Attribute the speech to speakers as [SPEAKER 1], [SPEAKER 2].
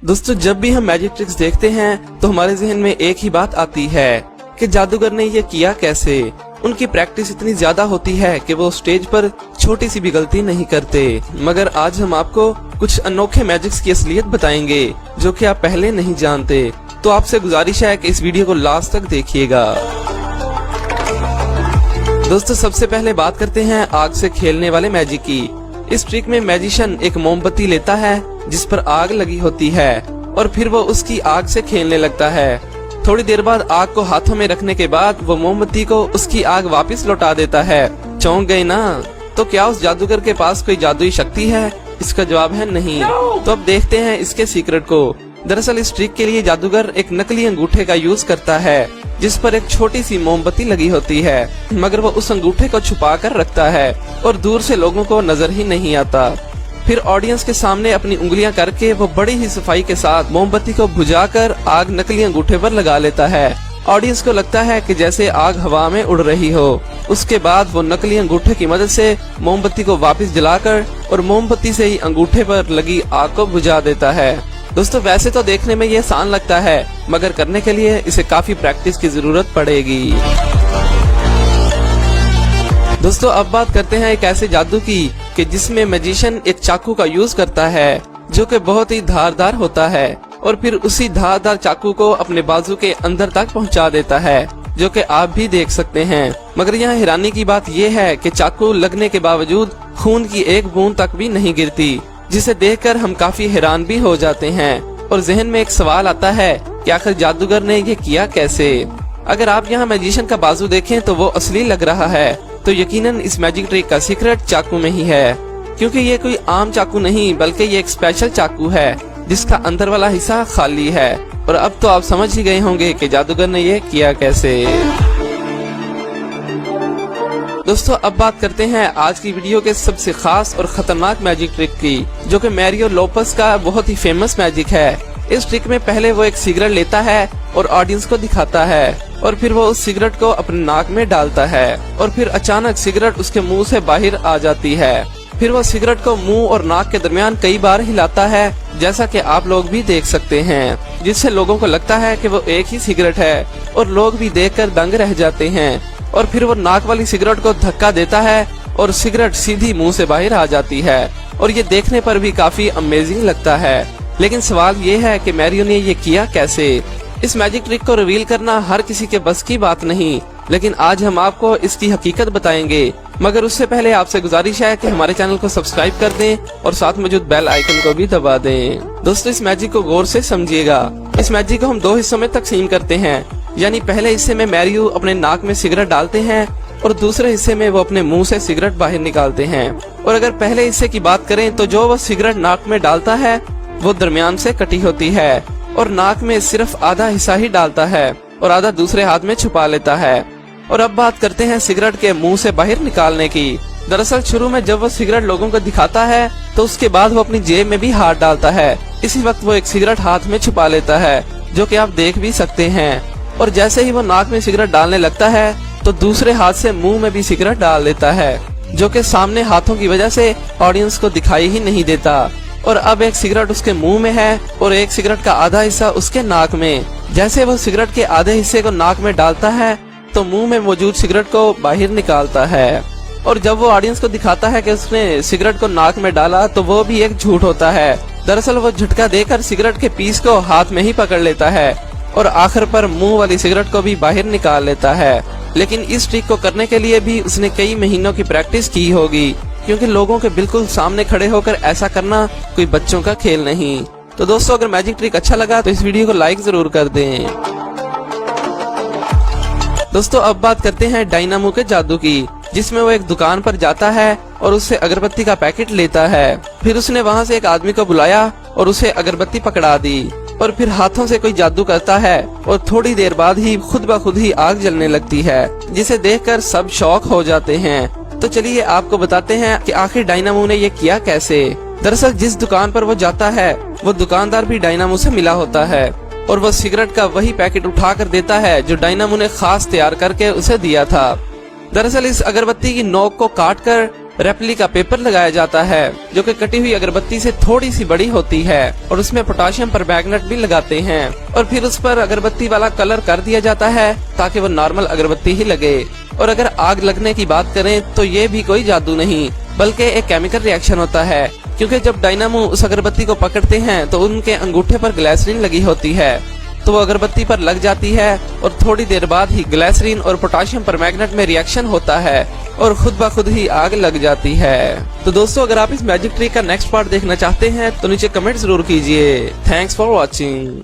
[SPEAKER 1] दोस्तों जब भी हम मैजिक ट्रिक्स देखते हैं तो हमारे जहन में एक ही बात आती है कि जादूगर ने ये किया कैसे। उनकी प्रैक्टिस इतनी ज्यादा होती है कि वो स्टेज पर छोटी सी भी गलती नहीं करते। मगर आज हम आपको कुछ अनोखे मैजिक्स की असलियत बताएंगे जो कि आप पहले नहीं जानते। तो आपसे गुजारिश है कि इस वीडियो को लास्ट तक देखिएगा। दोस्तों सबसे पहले बात करते हैं आग से खेलने वाले मैजिक की। इस ट्रिक में मैजिशियन एक मोमबत्ती लेता है जिस पर आग लगी होती है और फिर वो उसकी आग से खेलने लगता है। थोड़ी देर बाद आग को हाथों में रखने के बाद वो मोमबत्ती को उसकी आग वापस लौटा देता है। चौंक गए ना? तो क्या उस जादूगर के पास कोई जादुई शक्ति है? इसका जवाब है नहीं। तो अब देखते हैं इसके सीक्रेट को। दरअसल इस ट्रिक के लिए जादूगर एक नकली अंगूठे का यूज करता है जिस पर एक छोटी सी मोमबत्ती लगी होती है, मगर वो उस अंगूठे को छुपा कर रखता है और दूर से लोगों को नजर ही नहीं आता। फिर ऑडियंस के सामने अपनी उंगलियां करके वो बड़ी ही सफाई के साथ मोमबत्ती को बुझाकर आग नकली अंगूठे पर लगा लेता है। ऑडियंस को लगता है कि जैसे आग हवा में उड़ रही हो। उसके बाद वो नकली अंगूठे की मदद से मोमबत्ती को वापस जलाकर और मोमबत्ती से ही अंगूठे पर लगी आग को बुझा देता है। दोस्तों वैसे तो देखने में ये आसान लगता है, मगर करने के लिए इसे काफी प्रैक्टिस की जरूरत पड़ेगी। दोस्तों अब बात करते हैं एक ऐसे जादू की कि जिसमें मैजिशियन एक चाकू का यूज करता है जो कि बहुत ही धारदार होता है और फिर उसी धारदार चाकू को अपने बाजू के अंदर तक पहुंचा देता है, जो कि आप भी देख सकते हैं। मगर यहाँ हैरानी की बात यह है कि चाकू लगने के बावजूद खून की एक बूंद तक भी नहीं गिरती, जिसे देखकर हम काफी हैरान भी हो जाते हैं और जहन में एक सवाल आता है कि आखिर जादूगर ने ये किया कैसे। अगर आप यहाँ मैजिशियन का बाजू देखें तो वो असली लग रहा है, तो यकीनन इस मैजिक ट्रिक का सीक्रेट चाकू में ही है, क्योंकि ये कोई आम चाकू नहीं बल्कि ये एक स्पेशल चाकू है जिसका अंदर वाला हिस्सा खाली है। और अब तो आप समझ ही गए होंगे कि जादूगर ने ये किया कैसे। दोस्तों अब बात करते हैं आज की वीडियो के सबसे खास और खतरनाक मैजिक ट्रिक की, जो कि मैरियो लोपेस का बहुत ही फेमस मैजिक है। इस ट्रिक में पहले वो एक सिगरेट लेता है और ऑडियंस को दिखाता है और फिर वो उस सिगरेट को अपने नाक में डालता है और फिर अचानक सिगरेट उसके मुंह से बाहर आ जाती है। फिर वो सिगरेट को मुंह और नाक के दरमियान कई बार हिलाता है, जैसा कि आप लोग भी देख सकते हैं, जिससे लोगों को लगता है कि वो एक ही सिगरेट है और लोग भी देखकर दंग रह जाते हैं। और फिर वो नाक वाली सिगरेट को धक्का देता है और सिगरेट सीधी मुंह से बाहर आ जाती है और ये देखने पर भी काफी अमेजिंग लगता है। लेकिन सवाल ये है कि मैरियो ने ये किया कैसे। इस मैजिक ट्रिक को रिवील करना हर किसी के बस की बात नहीं, लेकिन आज हम आपको इसकी हकीकत बताएंगे। मगर उससे पहले आपसे गुजारिश है कि हमारे चैनल को सब्सक्राइब कर दें और साथ मौजूद बेल आइकन को भी दबा दें। दोस्तों इस मैजिक को गौर से समझिएगा। इस मैजिक को हम दो हिस्सों में तकसीम करते हैं, यानी पहले हिस्से में मैरियो अपने नाक में सिगरेट डालते हैं और दूसरे हिस्से में वो अपने मुंह से सिगरेट बाहर निकालते हैं। और अगर पहले हिस्से की बात करें तो जो वो सिगरेट नाक में डालता है वो दरमियान से कटी होती है और नाक में सिर्फ आधा हिस्सा ही डालता है और आधा दूसरे हाथ में छुपा लेता है। और अब बात करते हैं सिगरेट के मुंह से बाहर निकालने की। दरअसल शुरू में जब वो सिगरेट लोगों को दिखाता है तो उसके बाद वो अपनी जेब में भी हाथ डालता है। इसी वक्त वो एक सिगरेट हाथ में छुपा लेता है, जो कि आप देख भी सकते हैं। और जैसे ही वो नाक में सिगरेट डालने लगता है तो दूसरे हाथ से मुंह में भी सिगरेट डाल देता है, जो कि सामने हाथों की वजह से ऑडियंस को दिखाई ही नहीं देता। और अब एक सिगरेट उसके मुंह में है और एक सिगरेट का आधा हिस्सा उसके नाक में। जैसे वो सिगरेट के आधे हिस्से को नाक में डालता है तो मुंह में मौजूद सिगरेट को बाहर निकालता है। और जब वो ऑडियंस को दिखाता है कि उसने सिगरेट को नाक में डाला तो वो भी एक झूठ होता है। दरअसल वो झटका देकर सिगरेट के पीस को हाथ में ही पकड़ लेता है और आखिर पर मुंह वाली सिगरेट को भी बाहर निकाल लेता है। लेकिन इस ट्रिक को करने के लिए भी उसने कई महीनों की प्रैक्टिस की होगी, क्योंकि लोगों के बिल्कुल सामने खड़े होकर ऐसा करना कोई बच्चों का खेल नहीं। तो दोस्तों अगर मैजिक ट्रिक अच्छा लगा तो इस वीडियो को लाइक जरूर कर दें। दोस्तों अब बात करते हैं डायनामो के जादू की, जिसमें वो एक दुकान पर जाता है और उससे अगरबत्ती का पैकेट लेता है। फिर उसने वहाँ से एक आदमी को बुलाया और उसे अगरबत्ती पकड़ा दी और फिर हाथों से कोई जादू करता है और थोड़ी देर बाद ही खुद ब खुद ही आग जलने लगती है, जिसे देखकर सब शॉक हो जाते हैं। तो चलिए आपको बताते हैं कि आखिर डायनामो ने ये किया कैसे। दरअसल जिस दुकान पर वो जाता है वो दुकानदार भी डायनामो से मिला होता है और वो सिगरेट का वही पैकेट उठा कर देता है जो डायनामो ने खास तैयार करके उसे दिया था। दरअसल इस अगरबत्ती की नोक को काट कर रेप्लिका पेपर लगाया जाता है जो कि कटी हुई अगरबत्ती से थोड़ी सी बड़ी होती है और उसमें पोटाशियम पर मैग्नेट भी लगाते हैं और फिर उस पर अगरबत्ती वाला कलर कर दिया जाता है ताकि वो नॉर्मल अगरबत्ती ही लगे। और अगर आग लगने की बात करें तो ये भी कोई जादू नहीं बल्कि एक केमिकल रिएक्शन होता है, क्योंकि जब डायनामो उस अगरबत्ती को पकड़ते हैं तो उनके अंगूठे पर ग्लिसरीन लगी होती है, तो वो अगरबत्ती पर लग जाती है और थोड़ी देर बाद ही ग्लिसरीन और पोटाशियम पर मैग्नेट में रिएक्शन होता है और खुद ब खुद ही आग लग जाती है। तो दोस्तों, अगर आप इस मैजिक ट्रिक का नेक्स्ट पार्ट देखना चाहते हैं तो नीचे कमेंट जरूर कीजिए। Thanks for watching.